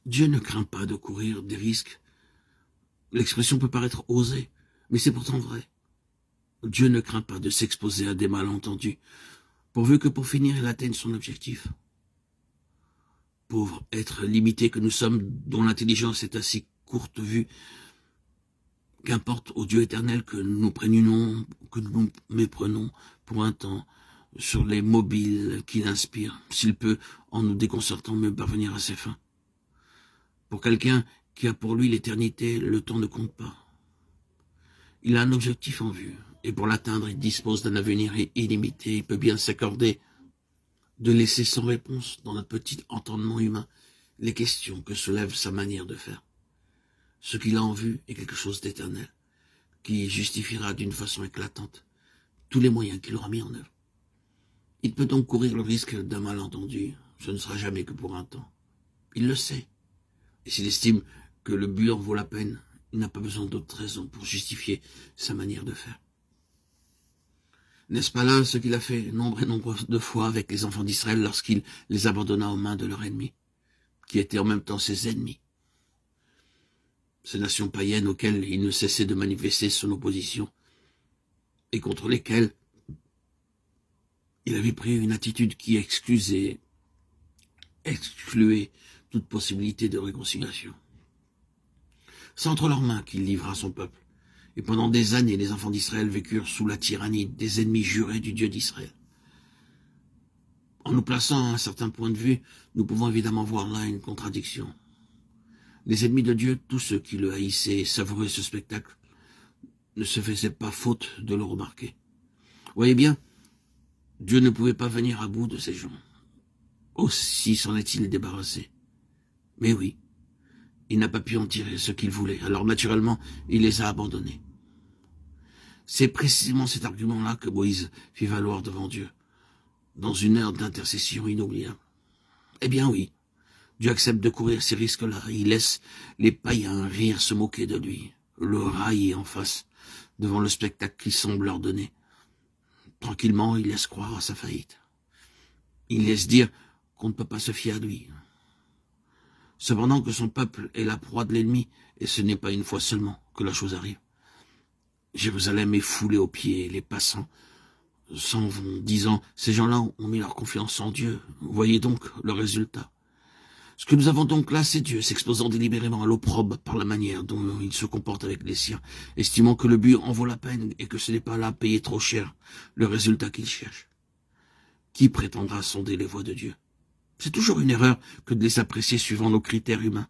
Dieu ne craint pas de courir des risques. L'expression peut paraître osée, mais c'est pourtant vrai. Dieu ne craint pas de s'exposer à des malentendus, pourvu que pour finir il atteigne son objectif. Pauvres êtres limités que nous sommes, dont l'intelligence est assez courte vue, qu'importe au Dieu éternel que nous prénunons, que nous méprenons pour un temps, sur les mobiles qu'il inspire, s'il peut, en nous déconcertant, mieux parvenir à ses fins. Pour quelqu'un qui a pour lui l'éternité, le temps ne compte pas. Il a un objectif en vue, et pour l'atteindre, il dispose d'un avenir illimité. Il peut bien s'accorder de laisser sans réponse, dans notre petit entendement humain, les questions que soulève sa manière de faire. Ce qu'il a en vue est quelque chose d'éternel, qui justifiera d'une façon éclatante tous les moyens qu'il aura mis en œuvre. Il peut donc courir le risque d'un malentendu, ce ne sera jamais que pour un temps. Il le sait, et s'il estime que le but en vaut la peine, il n'a pas besoin d'autres raisons pour justifier sa manière de faire. N'est-ce pas là ce qu'il a fait nombre et nombre de fois avec les enfants d'Israël lorsqu'il les abandonna aux mains de leurs ennemis, qui étaient en même temps ses ennemis? Ces nations païennes auxquelles il ne cessait de manifester son opposition et contre lesquelles il avait pris une attitude qui excluait toute possibilité de réconciliation. C'est entre leurs mains qu'il livra son peuple. Et pendant des années, les enfants d'Israël vécurent sous la tyrannie des ennemis jurés du Dieu d'Israël. En nous plaçant à un certain point de vue, nous pouvons évidemment voir là une contradiction. Les ennemis de Dieu, tous ceux qui le haïssaient et savouraient ce spectacle, ne se faisaient pas faute de le remarquer. Vous voyez bien, Dieu ne pouvait pas venir à bout de ces gens. Aussi s'en est-il débarrassé. Mais oui, il n'a pas pu en tirer ce qu'il voulait, alors naturellement, il les a abandonnés. C'est précisément cet argument-là que Moïse fit valoir devant Dieu, dans une heure d'intercession inoubliable. Eh bien oui, Dieu accepte de courir ces risques-là, il laisse les païens rire, se moquer de lui, le railler en face, devant le spectacle qu'il semble leur donner. Tranquillement, il laisse croire à sa faillite. Il laisse dire qu'on ne peut pas se fier à lui. Cependant que son peuple est la proie de l'ennemi, et ce n'est pas une fois seulement que la chose arrive. Jérusalem est foulée aux pieds, les passants s'en vont, disant « Ces gens-là ont mis leur confiance en Dieu. » Vous voyez donc le résultat. Ce que nous avons donc là, c'est Dieu s'exposant délibérément à l'opprobre par la manière dont il se comporte avec les siens, estimant que le but en vaut la peine et que ce n'est pas là payer trop cher le résultat qu'il cherche. Qui prétendra sonder les voies de Dieu? C'est toujours une erreur que de les apprécier suivant nos critères humains.